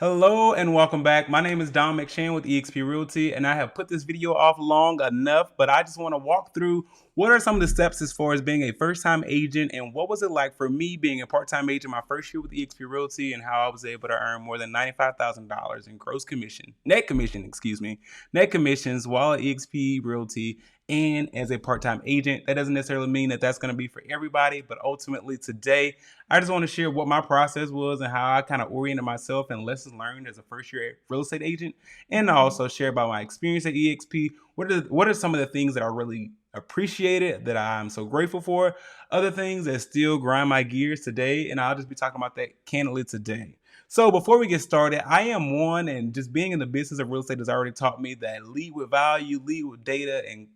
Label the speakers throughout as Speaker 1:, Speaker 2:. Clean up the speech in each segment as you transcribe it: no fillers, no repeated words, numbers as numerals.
Speaker 1: Hello and welcome back. My name is Don McShane with eXp Realty, and I have put this video off long enough, but I just want to walk through what are some of the steps as far as being a first-time agent and what was it like for me being a part-time agent my first year with eXp Realty and how I was able to earn more than $95,000 in net commissions while at eXp Realty and as a part-time agent. That doesn't necessarily mean that that's going to be for everybody, but ultimately today, I just want to share what my process was and how I kind of oriented myself and lessons learned as a first-year real estate agent, and also share about my experience at eXp. What are some of the things that I really appreciated, that I'm so grateful for, other things that still grind my gears today, and I'll just be talking about that candidly today. So before we get started, I am one, and just being in the business of real estate has already taught me that lead with value, lead with data, and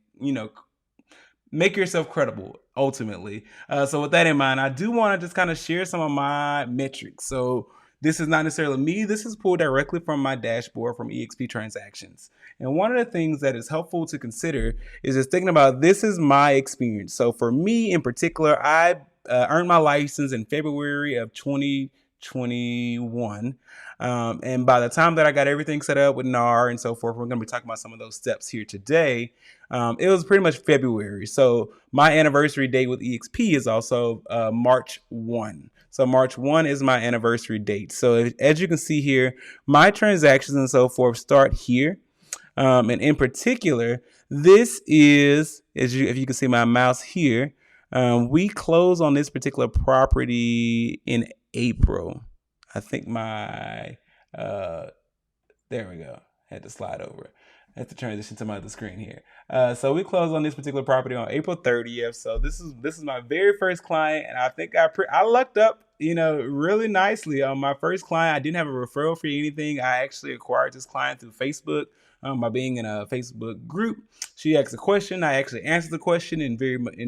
Speaker 1: make yourself credible ultimately. So with that in mind, I do want to just kind of share some of my metrics. So this is not necessarily me. This is pulled directly from my dashboard from eXp transactions. And one of the things that is helpful to consider is just thinking about this is my experience. So for me in particular, I earned my license in February of 2021. And by the time that I got everything set up with NAR and so forth, we're going to be talking about some of those steps here today. It was pretty much February. So my anniversary date with eXp is also March 1. So March 1 is my anniversary date. So as you can see here, my transactions and so forth start here. And in particular, this is, if you can see my mouse here, we close on this particular property in April. I think there we go. Had to slide over. I have to transition to my other screen here. So we closed on this particular property on April 30th. So this is my very first client, and I think I lucked up, really nicely on my first client. I didn't have a referral fee or anything. I actually acquired this client through Facebook. By being in a Facebook group. She asked a question. I actually answered the question in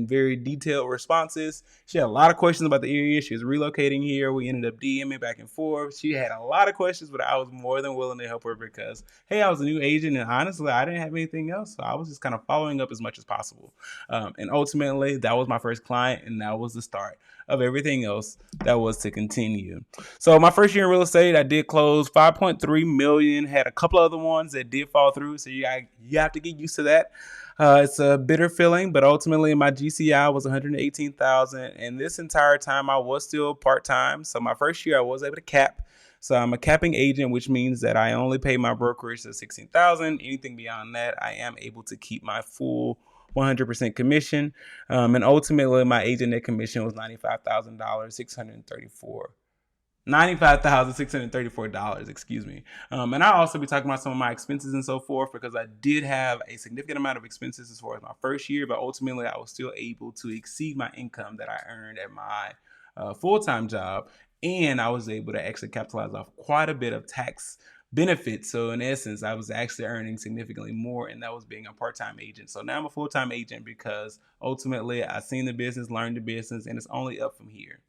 Speaker 1: very detailed responses. She had a lot of questions about the area. She was relocating here. We ended up DMing back and forth. She had a lot of questions, but I was more than willing to help her because, hey, I was a new agent, and honestly, I didn't have anything else. So I was just kind of following up as much as possible. And ultimately, that was my first client, and that was the start of everything else that was to continue. So my first year in real estate, I did close 5.3 million. Had a couple other ones that did fall through, so you have to get used to that. It's a bitter feeling, but ultimately my GCI was 118,000, and this entire time I was still part-time. So my first year I was able to cap. So I'm a capping agent, which means that I only pay my brokerage to 16,000. Anything beyond that, I am able to keep my full 100% commission. And ultimately my agent net commission was $95,634, excuse me. And I'll also be talking about some of my expenses and so forth, because I did have a significant amount of expenses as far as my first year, but ultimately I was still able to exceed my income that I earned at my full-time job. And I was able to actually capitalize off quite a bit of tax benefits. So in essence, I was actually earning significantly more, and that was being a part-time agent. So now I'm a full-time agent because ultimately I've seen the business, learned the business, and it's only up from here.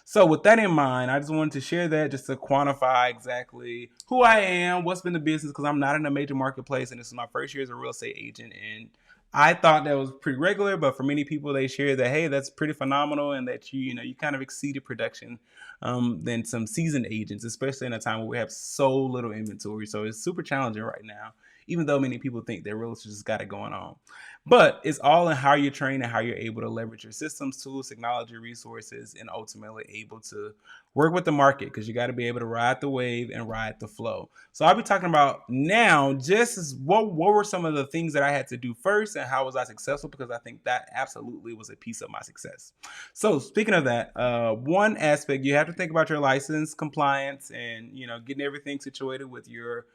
Speaker 1: So with that in mind, I just wanted to share that just to quantify exactly who I am, what's been the business, because I'm not in a major marketplace, and this is my first year as a real estate agent. And I thought that was pretty regular, but for many people, they share that, hey, that's pretty phenomenal, and that you kind of exceeded production than some seasoned agents, especially in a time where we have so little inventory. So it's super challenging right now, even though many people think that real estate just got it going on. But it's all in how you're trained and how you're able to leverage your systems, tools, technology, resources, and ultimately able to work with the market, because you got to be able to ride the wave and ride the flow. So I'll be talking about now just as what were some of the things that I had to do first and how was I successful, because I think that absolutely was a piece of my success. So speaking of that, one aspect, you have to think about your license compliance and getting everything situated with your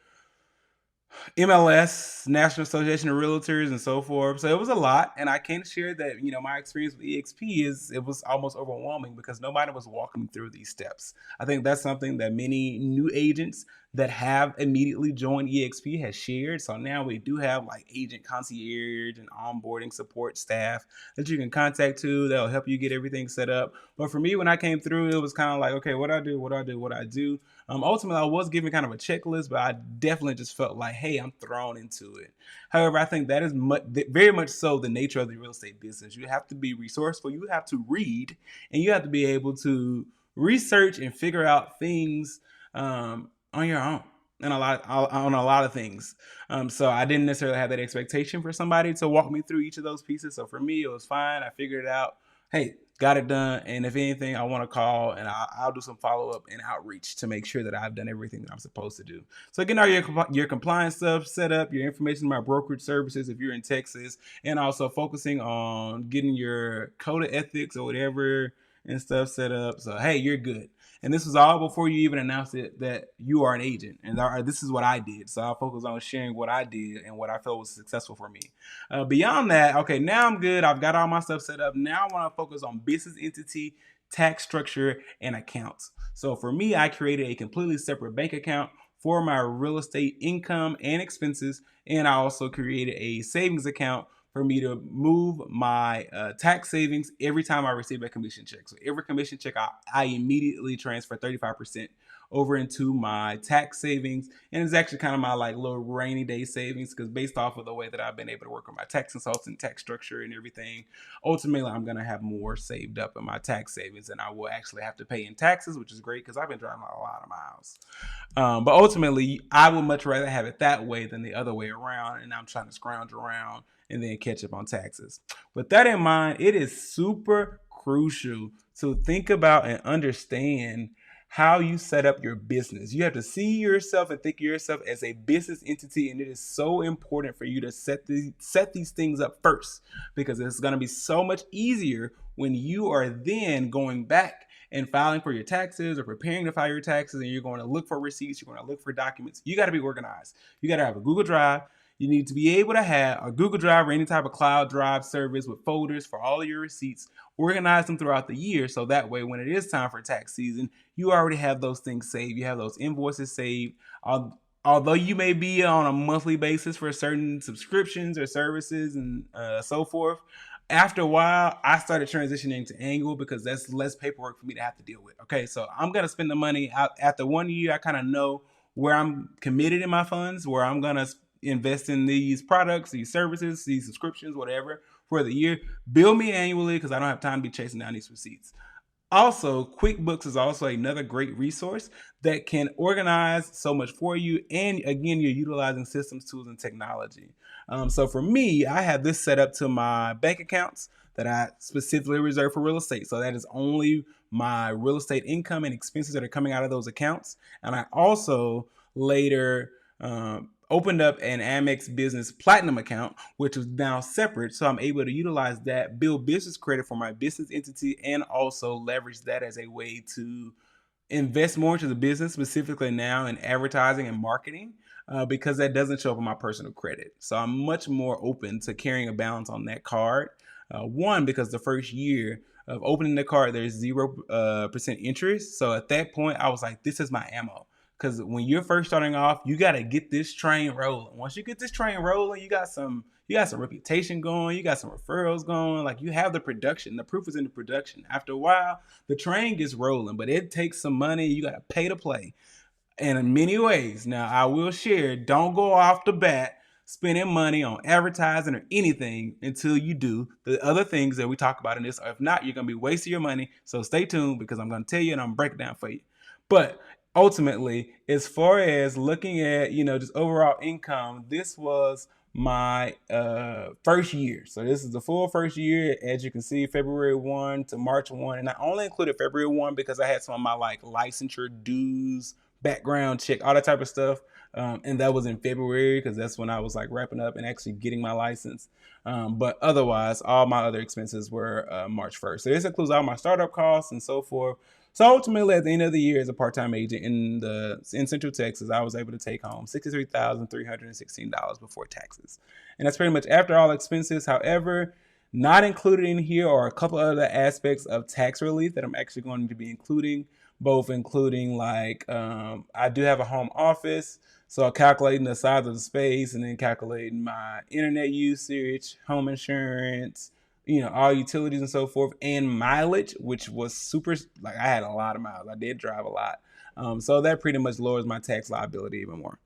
Speaker 1: MLS, National Association of Realtors, and so forth. So it was a lot, and I can share that my experience with eXp was almost overwhelming because nobody was walking me through these steps. I think that's something that many new agents that have immediately joined eXp has shared. So now we do have like agent concierge and onboarding support staff that you can contact to that'll help you get everything set up. But for me, when I came through, it was kind of like, okay, what do I do? Ultimately, I was given kind of a checklist, but I definitely just felt like, hey, I'm thrown into it. However, I think that is very much so the nature of the real estate business. You have to be resourceful, you have to read, and you have to be able to research and figure out things on your own and on a lot of things. So I didn't necessarily have that expectation for somebody to walk me through each of those pieces. So for me, it was fine. I figured it out. Hey, got it done. And if anything, I want to call and I'll do some follow up and outreach to make sure that I've done everything that I'm supposed to do. So getting all your compliance stuff set up, your information about brokerage services if you're in Texas, and also focusing on getting your code of ethics or whatever and stuff set up. So hey, you're good. And this was all before you even announced it that you are an agent. And this is what I did. So I'll focus on sharing what I did and what I felt was successful for me. Beyond that, okay, now I'm good. I've got all my stuff set up. Now I want to focus on business entity, tax structure, and accounts. So for me, I created a completely separate bank account for my real estate income and expenses. And I also created a savings account for me to move my tax savings every time I receive a commission check. So every commission check, I immediately transfer 35% over into my tax savings. And it's actually kind of my like little rainy day savings, because based off of the way that I've been able to work with my tax consultant, tax structure and everything, ultimately I'm going to have more saved up in my tax savings and I will actually have to pay in taxes, which is great because I've been driving a lot of miles. But ultimately, I would much rather have it that way than the other way around. And I'm trying to scrounge around and then catch up on taxes. With that in mind, it is super crucial to think about and understand how you set up your business. You have to see yourself and think of yourself as a business entity, and it is so important for you to set these things up first, because it's going to be so much easier when you are then going back and filing for your taxes or preparing to file your taxes, and you're going to look for receipts, you're going to look for documents. You got to be organized. You got to have a Google Drive. You need to be able to have a Google Drive or any type of cloud drive service with folders for all of your receipts. Organize them throughout the year, so that way when it is time for tax season, you already have those things saved. You have those invoices saved. Although you may be on a monthly basis for certain subscriptions or services and so forth, after a while, I started transitioning to annual because that's less paperwork for me to have to deal with. Okay, so I'm going to spend the money out after 1 year. I kind of know where I'm committed in my funds, where I'm going to invest in these products, these services, these subscriptions, whatever, for the year. Bill me annually because I don't have time to be chasing down these receipts. Also, QuickBooks is also another great resource that can organize so much for you. And again, you're utilizing systems, tools, and technology. So for me, I have this set up to my bank accounts that I specifically reserve for real estate. So that is only my real estate income and expenses that are coming out of those accounts. And I also later opened up an Amex Business Platinum account, which is now separate. So I'm able to utilize that, build business credit for my business entity, and also leverage that as a way to invest more into the business, specifically now in advertising and marketing, because that doesn't show up on my personal credit. So I'm much more open to carrying a balance on that card. One, because the first year of opening the card, there's 0% interest. So at that point, I was like, this is my ammo. Because when you're first starting off, you got to get this train rolling. Once you get this train rolling, you got some reputation going, you got some referrals going, like you have the production. The proof is in the production. After a while, the train gets rolling, but it takes some money. You got to pay to play. And in many ways, now I will share, don't go off the bat spending money on advertising or anything until you do the other things that we talk about in this. If not, you're going to be wasting your money. So stay tuned, because I'm going to tell you and I'm going to break it down for you. But ultimately, as far as looking at, just overall income, this was my first year. So this is the full first year. As you can see, February 1 to March 1. And I only included February 1 because I had some of my like licensure dues, background check, all that type of stuff. And that was in February because that's when I was like wrapping up and actually getting my license. But otherwise, all my other expenses were March 1st. So this includes all my startup costs and so forth. So ultimately, at the end of the year, as a part-time agent in Central Texas, I was able to take home $63,316 before taxes. And that's pretty much after all expenses. However, not included in here are a couple other aspects of tax relief that I'm actually going to be including, both including like I do have a home office. So calculating the size of the space and then calculating my internet usage, home insurance, all utilities and so forth, and mileage, which was super, like I had a lot of miles. I did drive a lot. So that pretty much lowers my tax liability even more.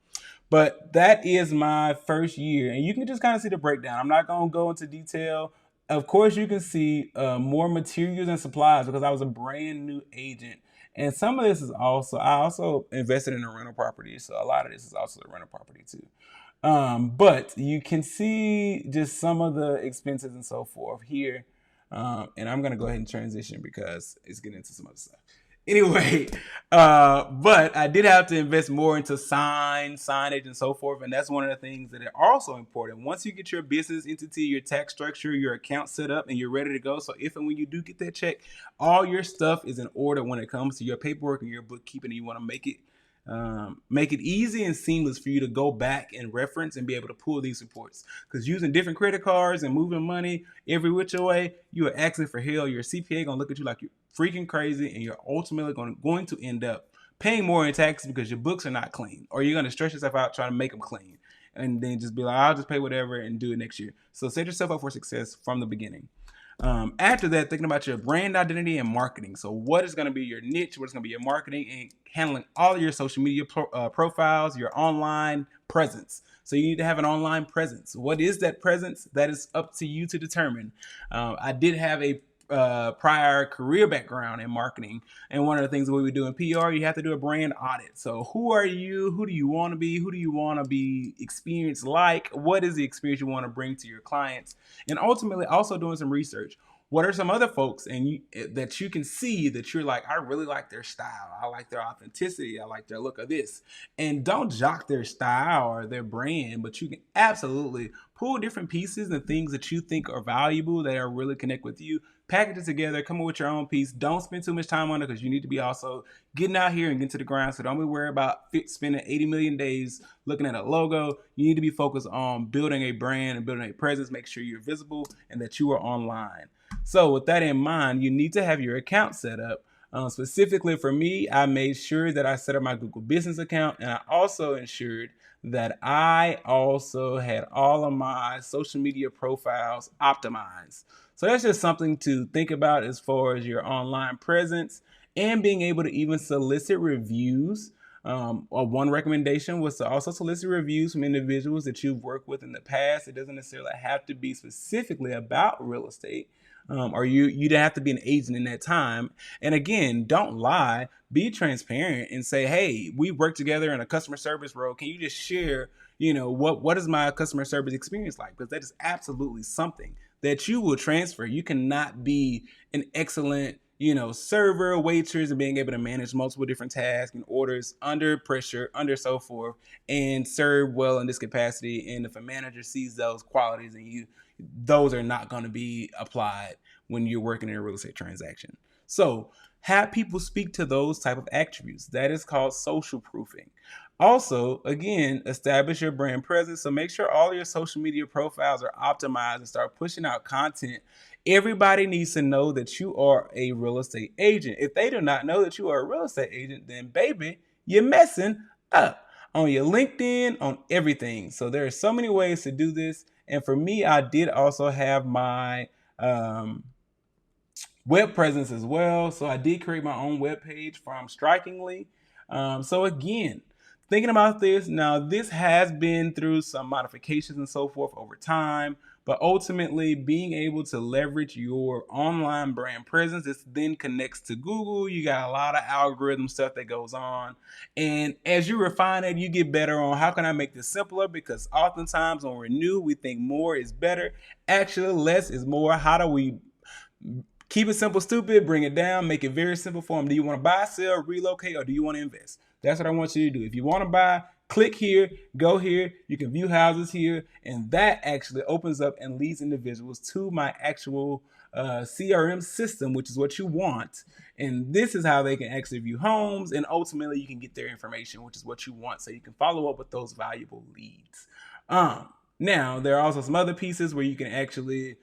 Speaker 1: But that is my first year. And you can just kind of see the breakdown. I'm not going to go into detail Of course, you can see more materials and supplies because I was a brand new agent. And some of this is also, I also invested in a rental property. So a lot of this is also a rental property too. But you can see just some of the expenses and so forth here. And I'm going to go ahead and transition because it's getting into some other stuff. Anyway, but I did have to invest more into signage, and so forth. And that's one of the things that are also important. Once you get your business entity, your tax structure, your account set up, and you're ready to go. So if and when you do get that check, all your stuff is in order when it comes to your paperwork and your bookkeeping, and you want to make it easy and seamless for you to go back and reference and be able to pull these reports. Because using different credit cards and moving money every which way, you are asking for hell. Your CPA gonna look at you like you're freaking crazy, and you're ultimately going to end up paying more in taxes because your books are not clean, or you're gonna stress yourself out trying to make them clean, and then just be like, I'll just pay whatever and do it next year. So set yourself up for success from the beginning. After that, thinking about your brand identity and marketing. So what is going to be your niche? What is going to be your marketing, and handling all of your social media profiles, your online presence. So you need to have an online presence. What is that presence? That is up to you to determine. I did have a prior career background in marketing, and one of the things that we do in PR, you have to do a brand audit. So who are you? Who do you want to be? Who do you want to be experienced like? What is the experience you want to bring to your clients? And ultimately also doing some research. What are some other folks that you can see that you're like, I really like their style, I like their authenticity, I like their look of this. And don't jock their style or their brand, but you can absolutely pull different pieces and things that you think are valuable, that are really connect with you, package it together, come up with your own piece. Don't spend too much time on it, because you need to be also getting out here and getting to the ground. So don't be worried about spending 80 million days looking at a logo. You need to be focused on building a brand and building a presence. Make sure you're visible and that you are online. So with that in mind, you need to have your account set up. Specifically for me, I made sure that I set up my Google Business account, and I also ensured that I also had all of my social media profiles optimized. So that's just something to think about as far as your online presence and being able to even solicit reviews. Or one recommendation was to also solicit reviews from individuals that you've worked with in the past. It doesn't necessarily have to be specifically about real estate. Or you didn't have to be an agent in that time. And again, don't lie. Be transparent and say, hey, we work together in a customer service role. Can you just share, what is my customer service experience like? Because that is absolutely something that you will transfer. You cannot be an excellent, server, waitress, and being able to manage multiple different tasks and orders under pressure, under so forth, and serve well in this capacity. And if a manager sees those qualities in you, those are not going to be applied when you're working in a real estate transaction. So have people speak to those type of attributes. That is called social proofing. Also, again, establish your brand presence. So make sure all your social media profiles are optimized and start pushing out content. Everybody needs to know that you are a real estate agent. If they do not know that you are a real estate agent, then baby, you're messing up on your LinkedIn, on everything. So there are so many ways to do this. And for me, I did also have my web presence as well. So I did create my own web page from Strikingly. So again, thinking about this, now this has been through some modifications and so forth over time, but ultimately being able to leverage your online brand presence, this then connects to Google. You got a lot of algorithm stuff that goes on. And as you refine it, you get better on how can I make this simpler? Because oftentimes when we're new, we think more is better. Actually, less is more. How do we keep it simple, stupid, bring it down, make it very simple for them? Do you want to buy, sell, relocate, or do you want to invest? That's what I want you to do. If you want to buy, click here, go here. You can view houses here. And that actually opens up and leads individuals to my actual CRM system, which is what you want. And this is how they can actually view homes. And ultimately, you can get their information, which is what you want. So you can follow up with those valuable leads. Now, there are also some other pieces where you can actually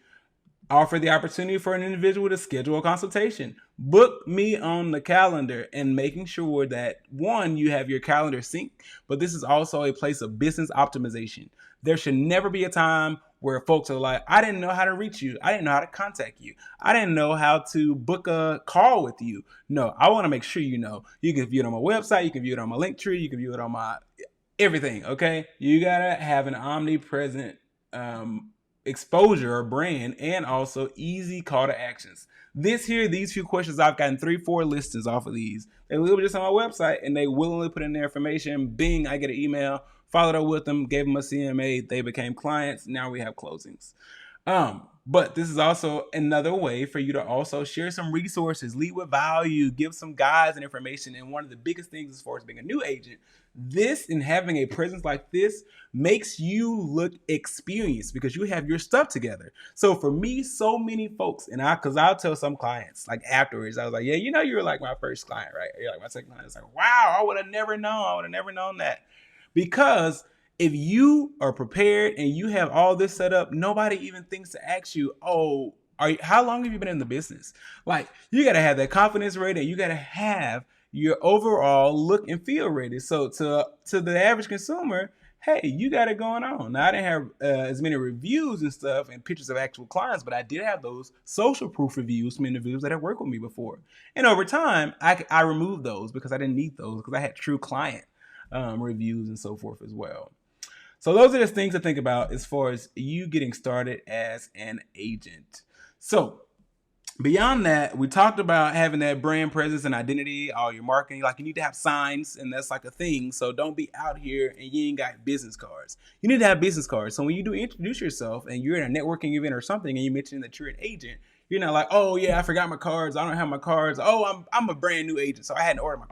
Speaker 1: offer the opportunity for an individual to schedule a consultation. Book me on the calendar, and making sure that, one, you have your calendar synced, but this is also a place of business optimization. There should never be a time where folks are like, I didn't know how to reach you. I didn't know how to contact you. I didn't know how to book a call with you. No, I want to make sure you know. You can view it on my website. You can view it on my Linktree. You can view it on my everything, okay? You got to have an omnipresent exposure or brand, and also easy call to actions. These few questions, I've gotten 3-4 listings off of these. They live just on my website and they willingly put in their information. Bing, I get an email, followed up with them, gave them a CMA, they became clients. Now we have closings. But this is also another way for you to also share some resources, lead with value, give some guides and information. And one of the biggest things as far as being a new agent, this and having a presence like this makes you look experienced because you have your stuff together. So for me, so many folks, and I'll tell some clients like afterwards, I was like, yeah, you know, you were like my first client, right? You're like my second client. It's like, wow, I would have never known. I would have never known that. Because if you are prepared and you have all this set up, nobody even thinks to ask you, oh, how long have you been in the business? Like, you got to have that confidence ready and you got to have your overall look and feel ready. So to the average consumer, hey, you got it going on. Now, I didn't have as many reviews and stuff and pictures of actual clients, but I did have those social proof reviews from individuals that have worked with me before. And over time, I removed those because I didn't need those because I had true client reviews and so forth as well. So those are the things to think about as far as you getting started as an agent. So beyond that, we talked about having that brand presence and identity, all your marketing. Like, you need to have signs, and that's like a thing. So don't be out here and you ain't got business cards. You need to have business cards. So when you do introduce yourself and you're in a networking event or something and you mention that you're an agent, you're not like, oh yeah, I forgot my cards. I don't have my cards. Oh, I'm a brand new agent, so I hadn't ordered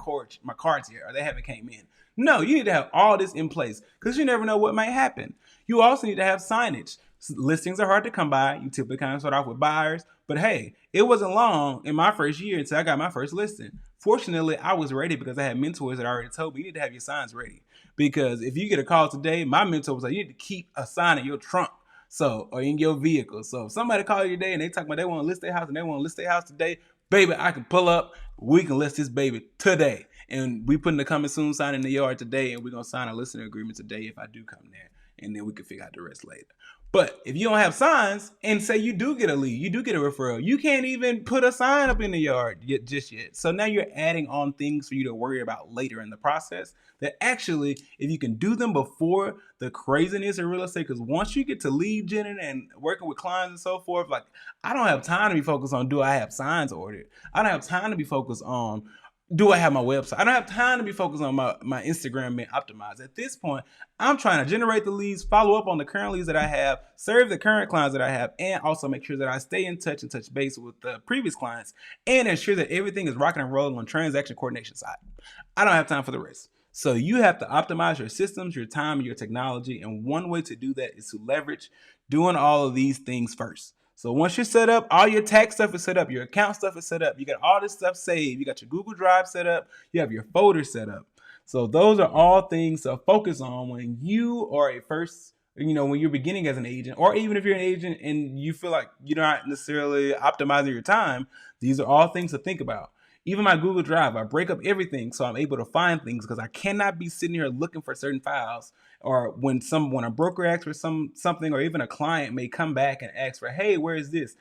Speaker 1: my cards yet, or they haven't came in. No, you need to have all this in place because you never know what might happen. You also need to have signage. Listings are hard to come by. You typically kind of start off with buyers, but hey, it wasn't long in my first year until I got my first listing. Fortunately, I was ready because I had mentors that already told me you need to have your signs ready. Because if you get a call today, my mentor was like, you need to keep a sign in your trunk. So, or in your vehicle. So if somebody calls you today and they talk about they want to list their house and they want to list their house today, baby, I can pull up. We can list this baby today. And we putting the coming soon sign in the yard today, and we're going to sign a listing agreement today if I do come there. And then we can figure out the rest later. But if you don't have signs and say you do get a lead, you do get a referral, you can't even put a sign up in the yard just yet. So now you're adding on things for you to worry about later in the process that actually, if you can do them before the craziness of real estate, because once you get to lead gen and working with clients and so forth, like, I don't have time to be focused on, do I have signs ordered? I don't have time to be focused on, do I have my website? I don't have time to be focused on my Instagram being optimized. At this point, I'm trying to generate the leads, follow up on the current leads that I have, serve the current clients that I have, and also make sure that I stay in touch and touch base with the previous clients and ensure that everything is rocking and rolling on transaction coordination side. I don't have time for the rest. So you have to optimize your systems, your time, and your technology. And one way to do that is to leverage doing all of these things first. So once you're set up, all your tax stuff is set up, your account stuff is set up, you got all this stuff saved, you got your Google Drive set up, you have your folder set up. So those are all things to focus on when you are when you're beginning as an agent, or even if you're an agent and you feel like you're not necessarily optimizing your time. These are all things to think about. Even my Google Drive, I break up everything so I'm able to find things, because I cannot be sitting here looking for certain files. Or when a broker asks for something, or even a client may come back and ask for, hey, where is this?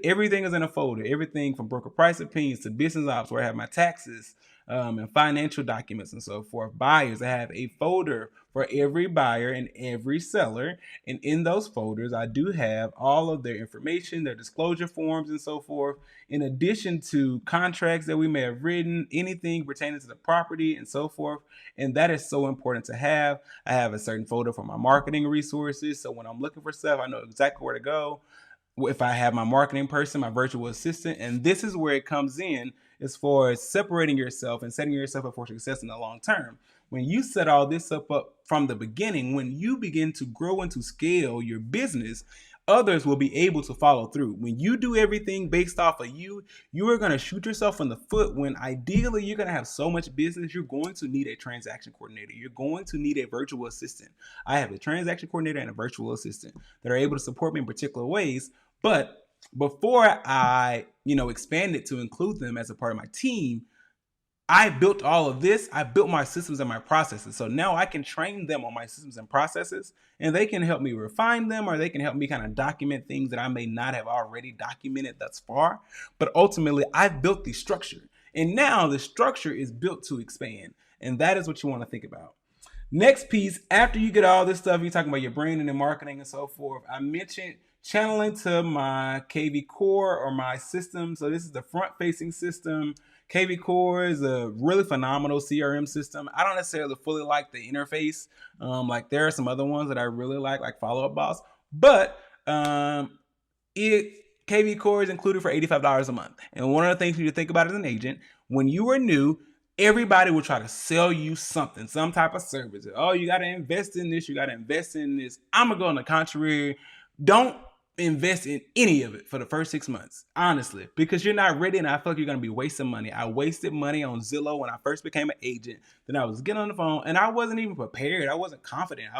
Speaker 1: Everything is in a folder. Everything from broker price opinions to business ops, where I have my taxes and financial documents and so forth. Buyers, I have a folder for every buyer and every seller. And in those folders, I do have all of their information, their disclosure forms and so forth, in addition to contracts that we may have written, anything pertaining to the property and so forth. And that is so important to have. I have a certain folder for my marketing resources. So when I'm looking for stuff, I know exactly where to go. If I have my marketing person, my virtual assistant, and this is where it comes in as far as separating yourself and setting yourself up for success in the long term. When you set all this up from the beginning, when you begin to grow and to scale your business, others will be able to follow through. When you do everything based off of you, you are going to shoot yourself in the foot when ideally you're going to have so much business, you're going to need a transaction coordinator. You're going to need a virtual assistant. I have a transaction coordinator and a virtual assistant that are able to support me in particular ways. But before I, expanded to include them as a part of my team, I built all of this. I built my systems and my processes. So now I can train them on my systems and processes, and they can help me refine them, or they can help me kind of document things that I may not have already documented thus far. But ultimately, I've built the structure, and now the structure is built to expand. And that is what you want to think about. Next piece, after you get all this stuff, you're talking about your branding and marketing and so forth. I mentioned channeling to my KV Core or my system. So this is the front-facing system. KV Core is a really phenomenal CRM system. I don't necessarily fully like the interface. Like there are some other ones that I really like Follow Up Boss, but it KV Core is included for $85 a month. And one of the things you need to think about as an agent, when you are new, everybody will try to sell you something, some type of service. Oh, you got to invest in this. You got to invest in this. I'm going to go on the contrary. Don't invest in any of it for the first 6 months, honestly, because you're not ready. And I feel like you're going to be wasting money. I wasted money on Zillow when I first became an agent. Then I was getting on the phone and I wasn't even prepared. I wasn't confident.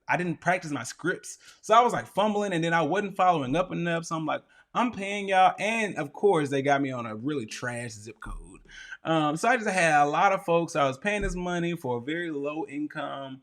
Speaker 1: I didn't practice my scripts. So I was like fumbling and then I wasn't following up enough. So I'm like, I'm paying y'all. And of course, they got me on a really trash zip code. So I just had a lot of folks. I was paying this money for a very low income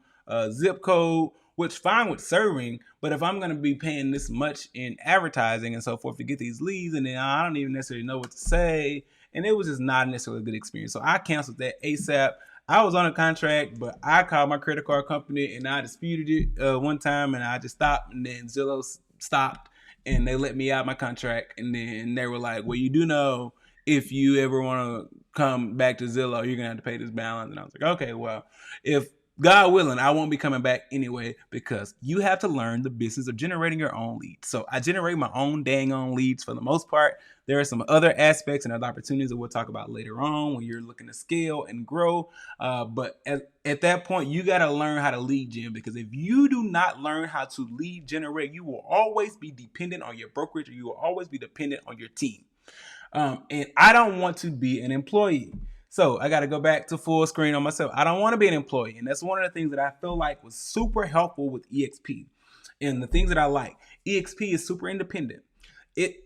Speaker 1: zip code, which fine with serving. But if I'm going to be paying this much in advertising and so forth to get these leads, and then I don't even necessarily know what to say, and it was just not necessarily a good experience. So I canceled that ASAP. I was on a contract, but I called my credit card company and I disputed it one time, and I just stopped, and then Zillow stopped, and they let me out my contract, and then they were like, well, you do know if you ever want to come back to Zillow, you're going to have to pay this balance. And I was like, okay, well, if God willing, I won't be coming back anyway, because you have to learn the business of generating your own leads. So I generate my own dang on leads for the most part. There are some other aspects and other opportunities that we'll talk about later on when you're looking to scale and grow. But at that point, you got to learn how to lead gen, because if you do not learn how to lead generate, you will always be dependent on your brokerage, or you will always be dependent on your team. And I don't want to be an employee. So I got to go back to full screen on myself. I don't want to be an employee. And that's one of the things that I feel like was super helpful with eXp. And the things that I like, eXp is super independent.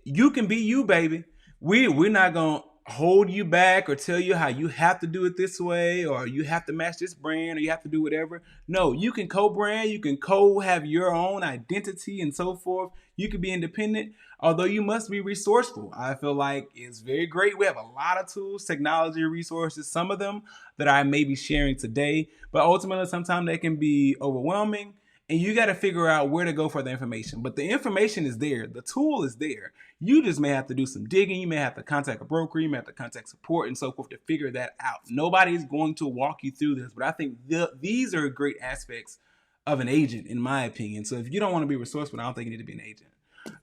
Speaker 1: You can be you, baby. We're not going to hold you back or tell you how you have to do it this way, or you have to match this brand, or you have to do whatever. No, you can co-brand, you can have your own identity and so forth. You can be independent, although you must be resourceful. I feel like it's very great. We have a lot of tools, technology, resources, some of them that I may be sharing today, but ultimately sometimes they can be overwhelming. And you got to figure out where to go for the information. But the information is there. The tool is there. You just may have to do some digging. You may have to contact a broker. You may have to contact support and so forth to figure that out. Nobody's going to walk you through this. But I think these are great aspects of an agent, in my opinion. So if you don't want to be resourceful, I don't think you need to be an agent.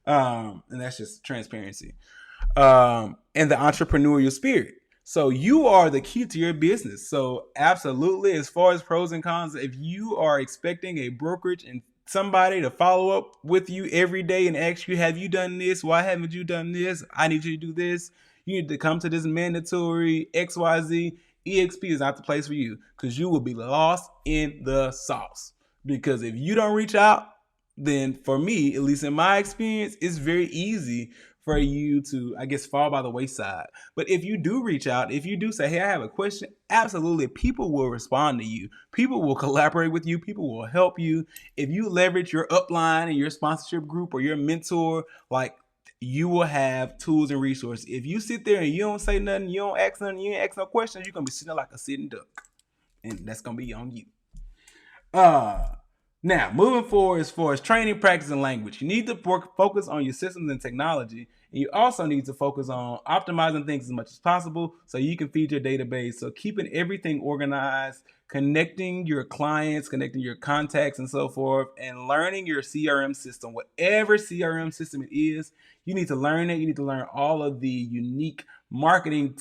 Speaker 1: And that's just transparency. And the entrepreneurial spirit. So you are the key to your business. So absolutely, as far as pros and cons, if you are expecting a brokerage and somebody to follow up with you every day and ask you, have you done this? Why haven't you done this? I need you to do this. You need to come to this mandatory XYZ. eXp is not the place for you, because you will be lost in the sauce. Because if you don't reach out, then for me, at least in my experience, it's very easy for you to, I guess, fall by the wayside. But if you do reach out, if you do say, hey, I have a question, absolutely, people will respond to you. People will collaborate with you. People will help you. If you leverage your upline and your sponsorship group or your mentor, like, you will have tools and resources. If you sit there and you don't say nothing, you don't ask nothing, you ain't ask no questions, you're going to be sitting there like a sitting duck. And that's going to be on you. Now, moving forward, as far as training, practice, and language, you need to focus on your systems and technology. And you also need to focus on optimizing things as much as possible so you can feed your database. So keeping everything organized, connecting your clients, connecting your contacts and so forth, and learning your CRM system. Whatever CRM system it is, you need to learn it. You need to learn all of the unique marketing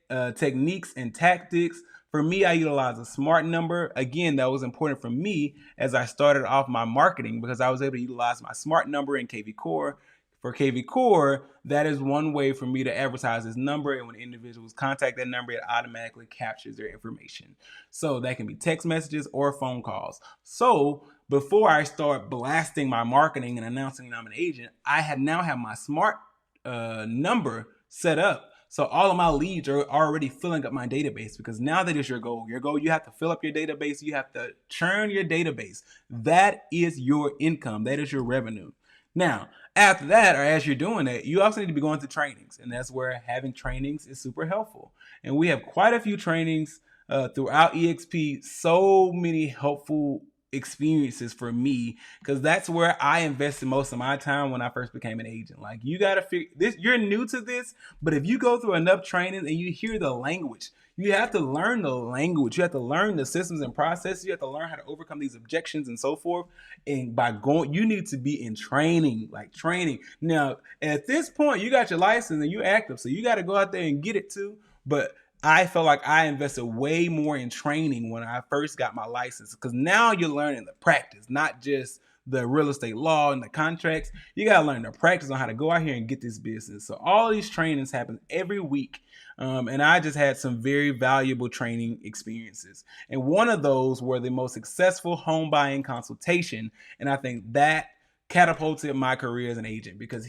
Speaker 1: techniques and tactics. For me, I utilize a smart number. Again, that was important for me as I started off my marketing, because I was able to utilize my smart number in KV Core. For KV Core, that is one way for me to advertise this number. And when individuals contact that number, it automatically captures their information. So that can be text messages or phone calls. So before I start blasting my marketing and announcing I'm an agent, I now have my smart number set up. So all of my leads are already filling up my database, because now that is your goal. Your goal, you have to fill up your database. You have to churn your database. That is your income. That is your revenue. Now, after that, or as you're doing that, you also need to be going to trainings. And that's where having trainings is super helpful. And we have quite a few trainings throughout EXP, so many helpful experiences for me, because that's where I invested most of my time when I first became an agent. Like, you got to figure this, you're new to this, but if you go through enough training and you hear the language, you have to learn the language, you have to learn the systems and processes, you have to learn how to overcome these objections and so forth. And by going, you need to be in training, like training. Now, at this point, you got your license and you're active, so you got to go out there and get it too. But I felt like I invested way more in training when I first got my license, because now you're learning the practice, not just the real estate law and the contracts. You got to learn the practice on how to go out here and get this business. So all these trainings happen every week. And I just had some very valuable training experiences. And one of those were the most successful home buying consultation. And I think that catapulted my career as an agent, because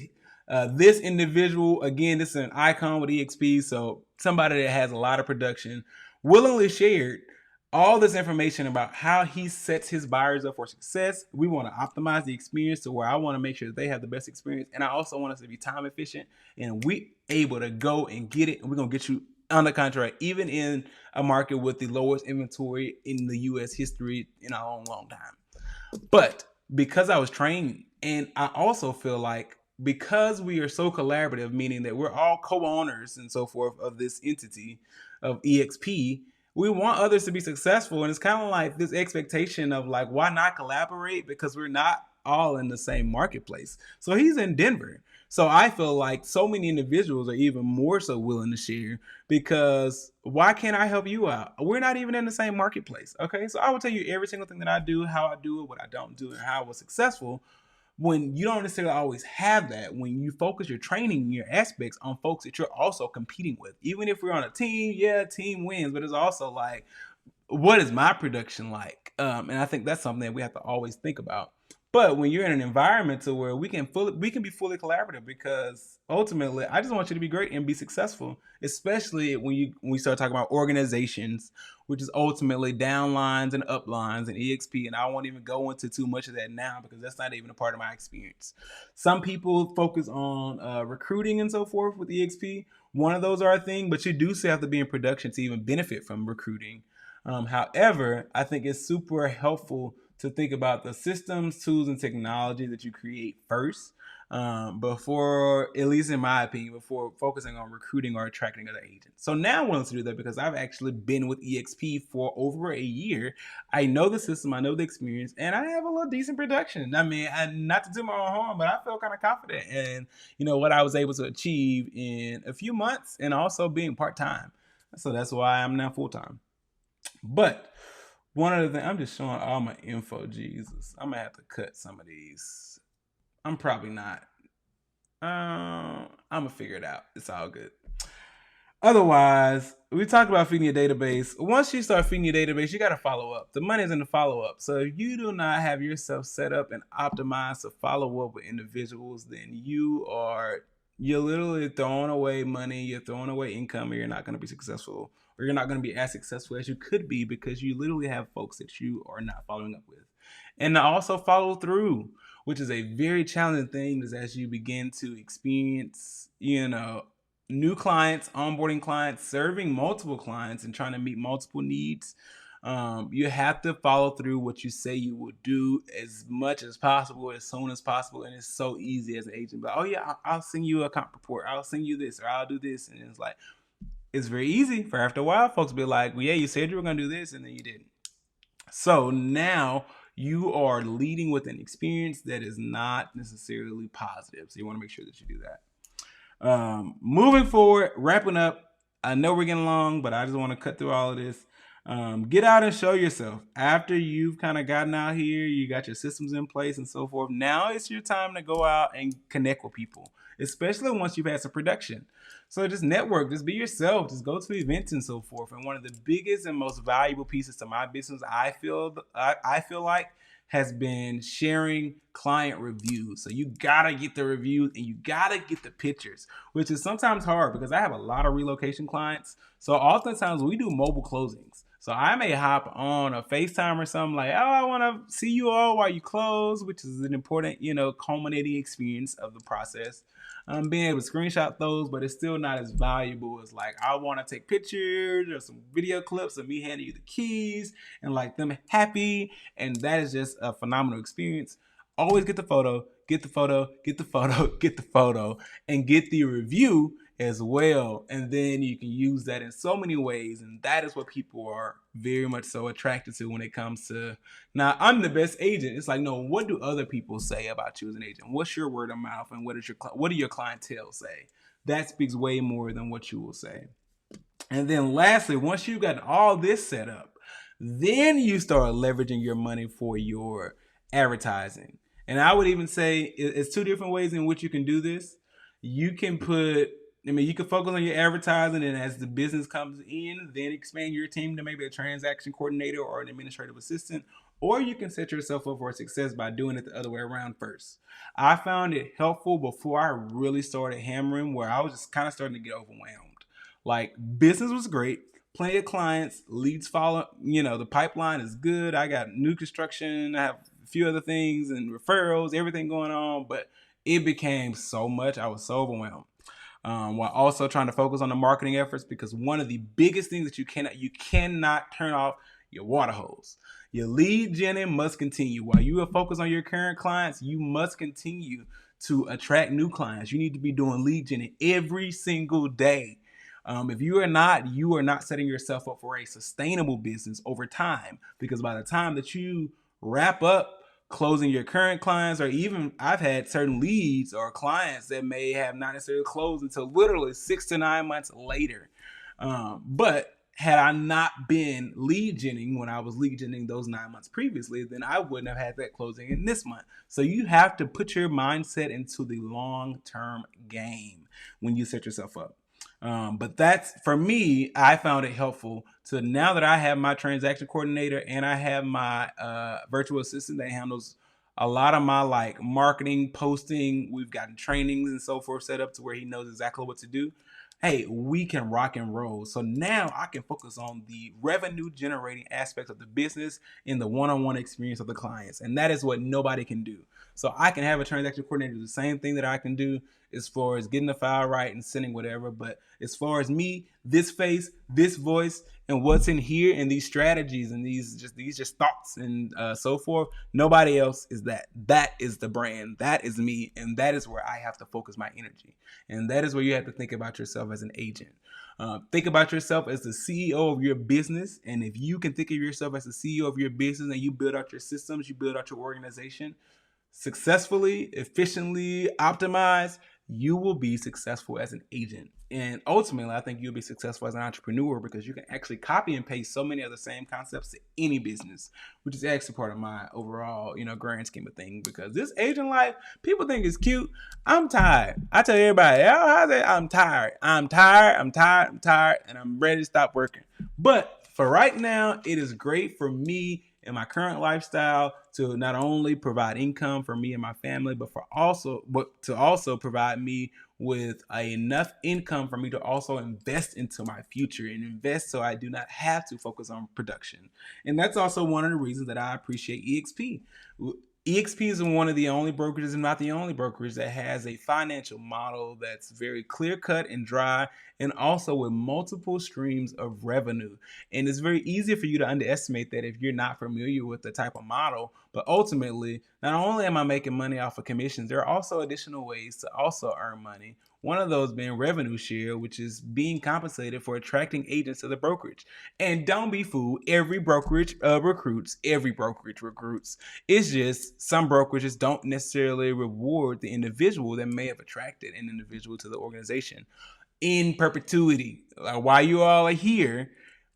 Speaker 1: this individual, again, this is an icon with eXp, so somebody that has a lot of production, willingly shared all this information about how he sets his buyers up for success. We want to optimize the experience to where I want to make sure that they have the best experience, and I also want us to be time efficient, and we able to go and get it, and we're going to get you under contract, even in a market with the lowest inventory in the U.S. history in a long, long time. But because I was trained, and I also feel like because we are so collaborative, meaning that we're all co-owners and so forth of this entity of eXp, we want others to be successful. And it's kind of like this expectation of like, why not collaborate? Because we're not all in the same marketplace. So he's in Denver. So I feel like so many individuals are even more so willing to share, because why can't I help you out? We're not even in the same marketplace. Okay. So I will tell you every single thing that I do, how I do it, what I don't do, and how I was successful. When you don't necessarily always have that, when you focus your training, your aspects on folks that you're also competing with. Even if we're on a team, yeah, team wins, but it's also like, what is my production like? And I think that's something that we have to always think about. But when you're in an environment to where we can be fully collaborative, because ultimately I just want you to be great and be successful, especially when we start talking about organizations, which is ultimately downlines and uplines and EXP. And I won't even go into too much of that now, because that's not even a part of my experience. Some people focus on recruiting and so forth with EXP. One of those are a thing, but you do still have to be in production to even benefit from recruiting. However, I think it's super helpful to think about the systems, tools, and technology that you create first, before, at least in my opinion, before focusing on recruiting or attracting other agents. So now I want to do that because I've actually been with eXp for over a year. I know the system, I know the experience, and I have a little decent production. I mean, not to do my own harm, but I feel kind of confident in, what I was able to achieve in a few months, and also being part-time. So that's why I'm now full-time. But one other thing, I'm just showing all my info. Jesus, I'm gonna have to cut some of these. I'm probably not. I'm gonna figure it out. It's all good. Otherwise, we talked about feeding your database. Once you start feeding your database, you got to follow up. The money's in the follow up. So if you do not have yourself set up and optimized to follow up with individuals, then you're literally throwing away money, you're throwing away income, and you're not going to be successful, or you're not going to be as successful as you could be, because you literally have folks that you are not following up with. And to also follow through, which is a very challenging thing, is as you begin to experience, new clients, onboarding clients, serving multiple clients, and trying to meet multiple needs. You have to follow through what you say you will do as much as possible, as soon as possible. And it's so easy as an agent, but, oh yeah, I'll send you a comp report, I'll send you this, or I'll do this. And it's like, it's very easy for after a while folks be like, well, yeah, you said you were going to do this, and then you didn't. So now you are leading with an experience that is not necessarily positive. So you want to make sure that you do that. Moving forward, wrapping up. I know we're getting long, but I just want to cut through all of this. Get out and show yourself. After you've kind of gotten out here, you got your systems in place and so forth. Now it's your time to go out and connect with people, especially once you've had some production. So just network, just be yourself, just go to events and so forth. And one of the biggest and most valuable pieces to my business, I feel like, has been sharing client reviews. So you gotta get the reviews and you gotta get the pictures, which is sometimes hard because I have a lot of relocation clients. So oftentimes we do mobile closings. So I may hop on a FaceTime or something like, oh, I want to see you all while you close, which is an important, culminating experience of the process. being able to screenshot those, but it's still not as valuable as like I want to take pictures or some video clips of me handing you the keys and like them happy, and that is just a phenomenal experience. Always get the photo, get the photo, get the photo, get the photo, and get the review as well. And then you can use that in so many ways. And that is what people are very much so attracted to when it comes to, now I'm the best agent. It's like, no, what do other people say about you as an agent? What's your word of mouth, and what do your clientele say? That speaks way more than what you will say. And then lastly, once you've got all this set up, then you start leveraging your money for your advertising. And I would even say it's two different ways in which you can do this. You can you can focus on your advertising, and as the business comes in, then expand your team to maybe a transaction coordinator or an administrative assistant. Or you can set yourself up for success by doing it the other way around first. I found it helpful before I really started hammering, where I was just kind of starting to get overwhelmed. Like, business was great, plenty of clients, leads follow, the pipeline is good. I got new construction, I have a few other things and referrals, everything going on, but it became so much. I was so overwhelmed. While also trying to focus on the marketing efforts, because one of the biggest things that you cannot turn off your water hose. Your lead gen must continue. While you are focused on your current clients, you must continue to attract new clients. You need to be doing lead gen every single day. If you are not setting yourself up for a sustainable business over time, because by the time that you wrap up closing your current clients, or even I've had certain leads or clients that may have not necessarily closed until literally 6 to 9 months later. But had I not been lead genning when I was lead genning those 9 months previously, then I wouldn't have had that closing in this month. So you have to put your mindset into the long-term game when you set yourself up. But that's, for me, I found it helpful to, now that I have my transaction coordinator and I have my virtual assistant that handles a lot of my like marketing, posting. We've gotten trainings and so forth set up to where he knows exactly what to do. Hey, we can rock and roll. So now I can focus on the revenue generating aspects of the business in the one-on-one experience of the clients. And that is what nobody can do. So I can have a transaction coordinator do the same thing that I can do as far as getting the file right and sending whatever. But as far as me, this face, this voice, and what's in here, and these strategies and these just thoughts and so forth, nobody else is that. That is the brand. That is me. And that is where I have to focus my energy. And that is where you have to think about yourself as an agent. Think about yourself as the CEO of your business. And if you can think of yourself as the CEO of your business and you build out your systems, you build out your organization successfully, efficiently, optimized, you will be successful as an agent. And ultimately, I think you'll be successful as an entrepreneur, because you can actually copy and paste so many of the same concepts to any business, which is actually part of my overall, grand scheme of things. Because this agent life, people think it's cute. I'm tired. I tell everybody, I'm tired. I'm tired, and I'm ready to stop working. But for right now, it is great for me in my current lifestyle to not only provide income for me and my family, but to also provide me with enough income for me to also invest into my future and invest so I do not have to focus on production. And that's also one of the reasons that I appreciate eXp. eXp is one of the only brokerages, and not the only brokerage, that has a financial model that's very clear cut and dry, and also with multiple streams of revenue. And it's very easy for you to underestimate that if you're not familiar with the type of model. But ultimately, not only am I making money off of commissions, there are also additional ways to also earn money. One of those being revenue share, which is being compensated for attracting agents to the brokerage. And don't be fooled, every brokerage recruits. It's just some brokerages don't necessarily reward the individual that may have attracted an individual to the organization in perpetuity. While you all are here,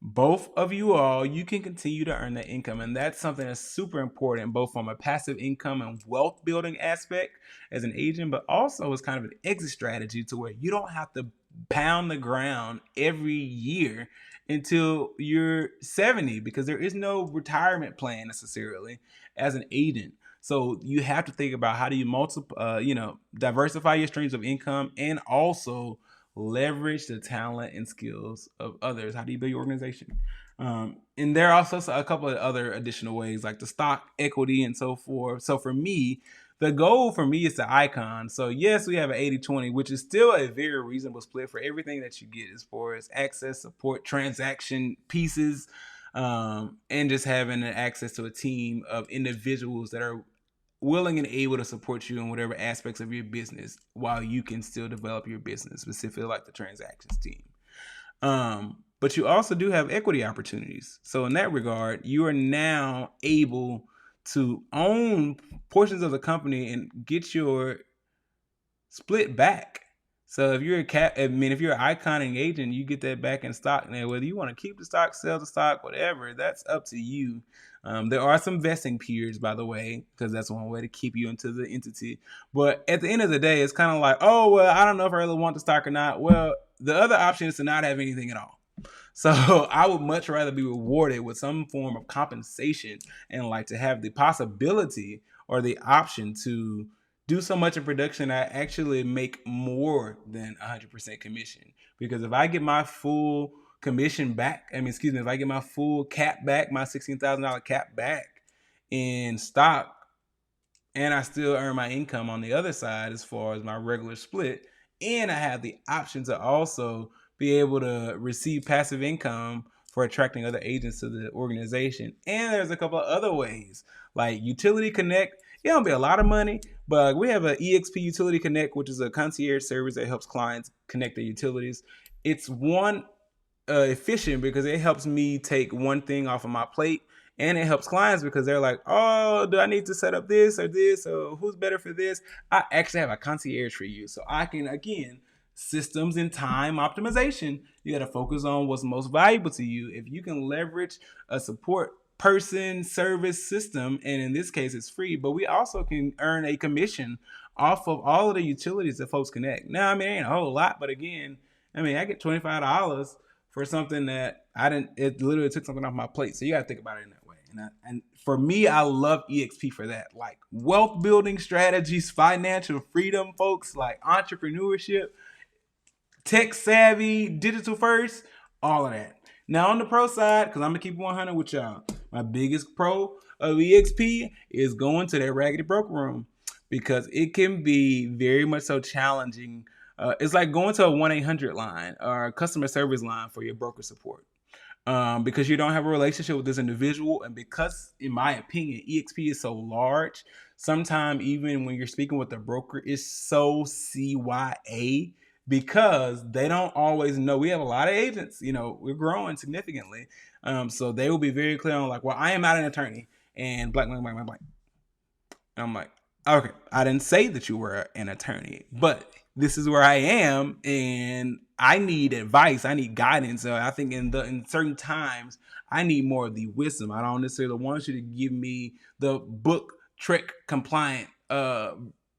Speaker 1: both of you can continue to earn that income. And that's something that's super important, both from a passive income and wealth building aspect as an agent, but also as kind of an exit strategy to where you don't have to pound the ground every year until you're 70, because there is no retirement plan necessarily as an agent. So you have to think about how do you diversify your streams of income, and also leverage the talent and skills of others. How do you build your organization? And there are also a couple of other additional ways, like the stock, equity, and so forth. So for me, The goal for me is the icon. So yes, we have an 80-20, which is still a very reasonable split for everything that you get as far as access, support, transaction pieces, and just having access to a team of individuals that are willing and able to support you in whatever aspects of your business while you can still develop your business, specifically like the transactions team. But you also do have equity opportunities. So in that regard, you are now able to own portions of the company and get your split back. So if you're if you're an iconing agent, you get that back in stock. Now, whether you want to keep the stock, sell the stock, whatever, that's up to you. There are some vesting periods, by the way, because that's one way to keep you into the entity. But at the end of the day, it's kind of like, oh, well, I don't know if I really want the stock or not. Well, the other option is to not have anything at all. So I would much rather be rewarded with some form of compensation and like to have the possibility or the option to do so much in production I actually make more than 100% commission. Because if I get my full commission back, if I get my full cap back, my $16,000 cap back in stock, and I still earn my income on the other side as far as my regular split, and I have the option to also be able to receive passive income for attracting other agents to the organization. And there's a couple of other ways, like Utility Connect. It don't be a lot of money, but we have an eXp Utility Connect, which is a concierge service that helps clients connect their utilities. It's one efficient because it helps me take one thing off of my plate, and it helps clients because they're like, oh, do I need to set up this or this, or who's better for this? I actually have a concierge for you, so I can, again, systems and time optimization. You got to focus on what's most valuable to you. If you can leverage a support person service system, and in this case it's free, but we also can earn a commission off of all of the utilities that folks connect. Now, it ain't a whole lot, but again, I get $25 for something that it literally took something off my plate. So you got to think about it in that way. And for me, I love eXp for that. Like wealth building strategies, financial freedom, folks, like entrepreneurship, tech savvy, digital first, all of that. Now on the pro side, because I'm gonna keep 100 with y'all, my biggest pro of eXp is going to that raggedy broker room, because it can be very much so challenging. It's like going to a 1-800 line or a customer service line for your broker support. Because you don't have a relationship with this individual, and because, in my opinion, eXp is so large, sometimes even when you're speaking with a broker, it's so CYA, because they don't always know. We have a lot of agents, we're growing significantly, so they will be very clear on like, well, I am not an attorney, and blank, blank, blank, blank, blank. And I'm like, okay, I didn't say that you were an attorney, but this is where I am, and I need advice. I need guidance. So I think in certain times, I need more of the wisdom. I don't necessarily want you to give me the book trick compliant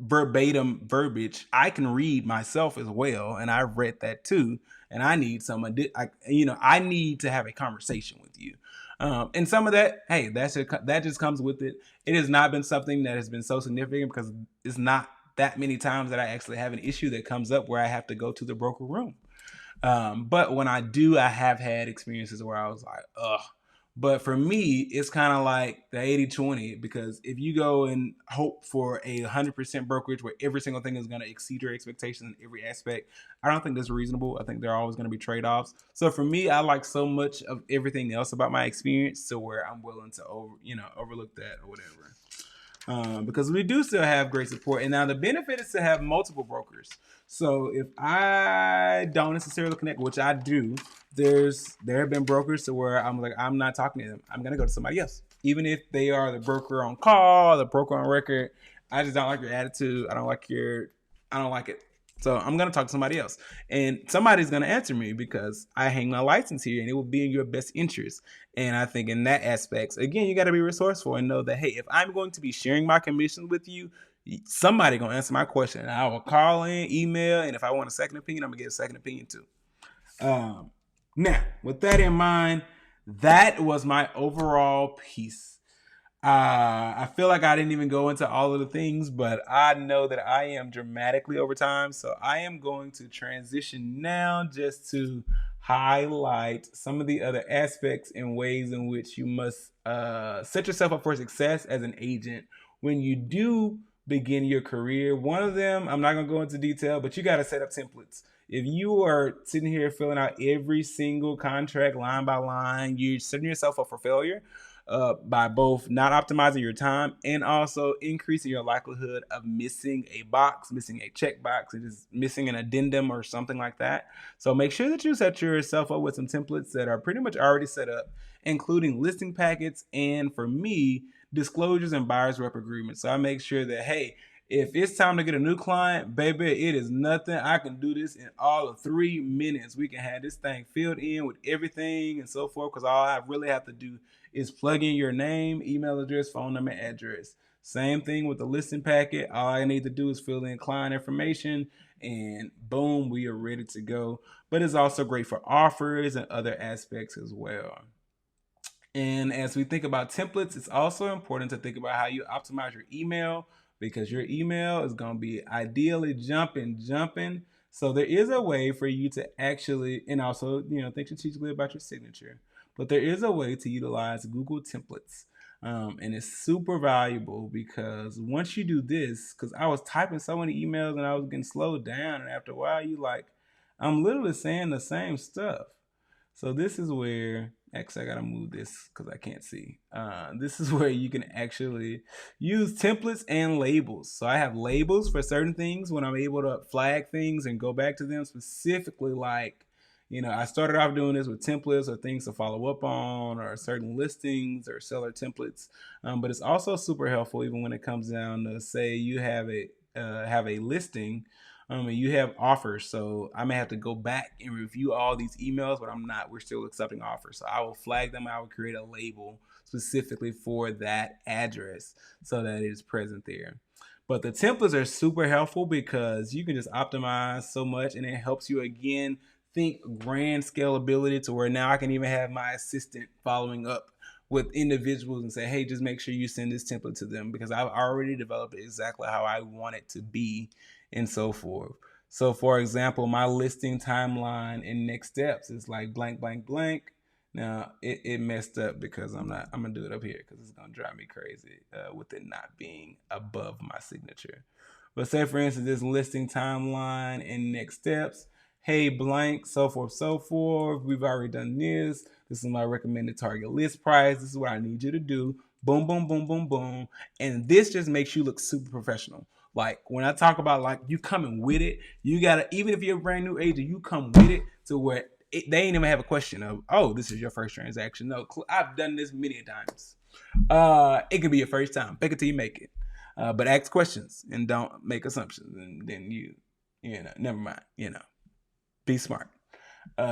Speaker 1: verbatim verbiage. I can read myself as well, and I've read that too. And I need I need to have a conversation with you. And some of that, hey, that just comes with it. It has not been something that has been so significant, because it's not that many times that I actually have an issue that comes up where I have to go to the broker room. But when I do, I have had experiences where I was like, ugh. But for me, it's kind of like the 80-20, because if you go and hope for a 100% brokerage where every single thing is going to exceed your expectations in every aspect, I don't think that's reasonable. I think there are always going to be trade-offs. So for me, I like so much of everything else about my experience to where I'm willing to overlook that or whatever. Because we do still have great support. And now the benefit is to have multiple brokers. So if I don't necessarily connect, which I do, there have been brokers to where I'm like, I'm not talking to them. I'm going to go to somebody else. Even if they are the broker on call, the broker on record, I just don't like your attitude. I don't like it. So I'm going to talk to somebody else. And somebody's going to answer me because I hang my license here, and it will be in your best interest. And I think in that aspect, again, you got to be resourceful and know that, hey, if I'm going to be sharing my commission with you, somebody going to answer my question. And I will call in, email, and if I want a second opinion, I'm going to get a second opinion too. Now, with that in mind, that was my overall piece. I feel like I didn't even go into all of the things, but I know that I am dramatically over time. So I am going to transition now just to highlight some of the other aspects and ways in which you must set yourself up for success as an agent when you do begin your career. One of them, I'm not going to go into detail, but you got to set up templates. If you are sitting here filling out every single contract line by line, you're setting yourself up for failure by both not optimizing your time and also increasing your likelihood of missing a box, missing a checkbox, and just missing an addendum or something like that. So make sure that you set yourself up with some templates that are pretty much already set up, including listing packets and, for me, disclosures and buyer's rep agreements. So I make sure that, hey, if it's time to get a new client, baby, it is nothing. I can do this in all of 3 minutes. We can have this thing filled in with everything and so forth, because all I really have to do is plug in your name, email address, phone number, address. Same thing with the listing packet. All I need to do is fill in client information and boom, we are ready to go. But it's also great for offers and other aspects as well. And as we think about templates, it's also important to think about how you optimize your email, because your email is going to be ideally jumping. So there is a way for you to actually, and also, think strategically about your signature. But there is a way to utilize Google templates. And it's super valuable, because once you do this, because I was typing so many emails and I was getting slowed down. And after a while, you like, I'm literally saying the same stuff. So this is where, actually I gotta move this because I can't see. This is where you can actually use templates and labels. So I have labels for certain things when I'm able to flag things and go back to them specifically, like, I started off doing this with templates or things to follow up on or certain listings or seller templates. But it's also super helpful even when it comes down to, say you have a listing and you have offers. So I may have to go back and review all these emails, but we're still accepting offers. So I will flag them. I will create a label specifically for that address so that it is present there. But the templates are super helpful because you can just optimize so much, and it helps you, again, think grand scalability to where now I can even have my assistant following up with individuals and say, hey, just make sure you send this template to them, because I've already developed it exactly how I want it to be and so forth. So for example, my listing timeline and next steps is like blank, blank, blank. Now it messed up because I'm gonna do it up here because it's gonna drive me crazy with it not being above my signature. But say for instance, this listing timeline and next steps, hey blank, so forth, so forth. We've already done this. This is my recommended target list price. This is what I need you to do. Boom, boom, boom, boom, boom. And this just makes you look super professional. Like when I talk about like you coming with it, you gotta, even if you're a brand new agent, you come with it to where they ain't even have a question of, oh, this is your first transaction. No, I've done this many times. It could be your first time. Fake it till you make it. But ask questions and don't make assumptions. And then never mind. Be smart.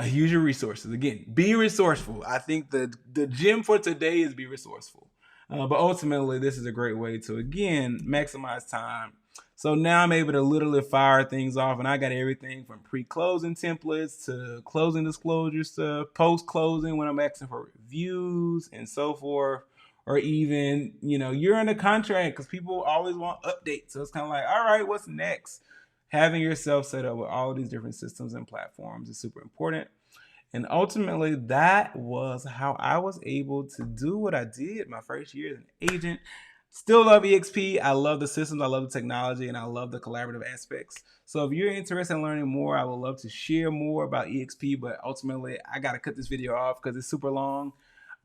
Speaker 1: Use your resources. Again, be resourceful. I think the gem for today is be resourceful. But ultimately, this is a great way to, again, maximize time. So now I'm able to literally fire things off, and I got everything from pre-closing templates to closing disclosures to post-closing when I'm asking for reviews and so forth. Or even, you're in a contract, because people always want updates. So it's kind of like, all right, what's next? Having yourself set up with all of these different systems and platforms is super important. And ultimately, that was how I was able to do what I did my first year as an agent. Still love eXp. I love the systems, I love the technology, and I love the collaborative aspects. So if you're interested in learning more, I would love to share more about eXp, but ultimately, I got to cut this video off because it's super long.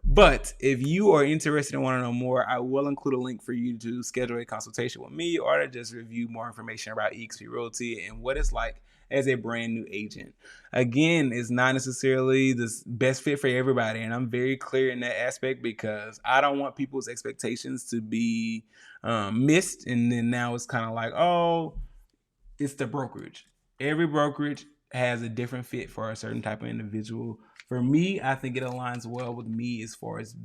Speaker 1: But if you are interested and want to know more, I will include a link for you to schedule a consultation with me or to just review more information about eXp Realty and what it's like as a brand new agent. Again, it's not necessarily the best fit for everybody, and I'm very clear in that aspect because I don't want people's expectations to be missed, and then now it's kind of like, oh, it's the brokerage. Every brokerage has a different fit for a certain type of individual. For me, I think it aligns well with me as far as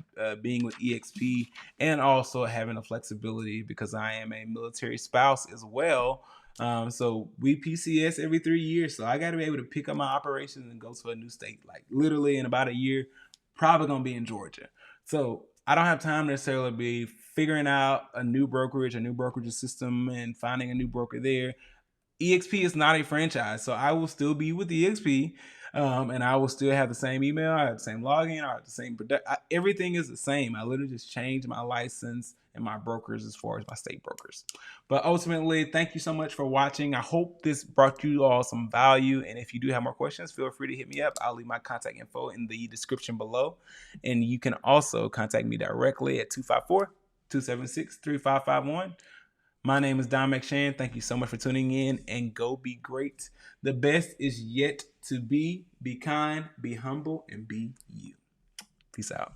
Speaker 1: being with eXp and also having the flexibility because I am a military spouse as well. So we PCS every 3 years. So I got to be able to pick up my operations and go to a new state. Like literally in about a year, probably going to be in Georgia. So I don't have time to necessarily be figuring out a new brokerage system and finding a new broker there. eXp is not a franchise, so I will still be with eXp. And I will still have the same email. I have the same login. I have the same product. Everything is the same. I literally just changed my license and my brokers as far as my state brokers. But ultimately, thank you so much for watching. I hope this brought you all some value. And if you do have more questions, feel free to hit me up. I'll leave my contact info in the description below. And you can also contact me directly at 254-276-3551. My name is Don McShane. Thank you so much for tuning in, and go be great. The best is yet to be. Be kind, be humble, and be you. Peace out.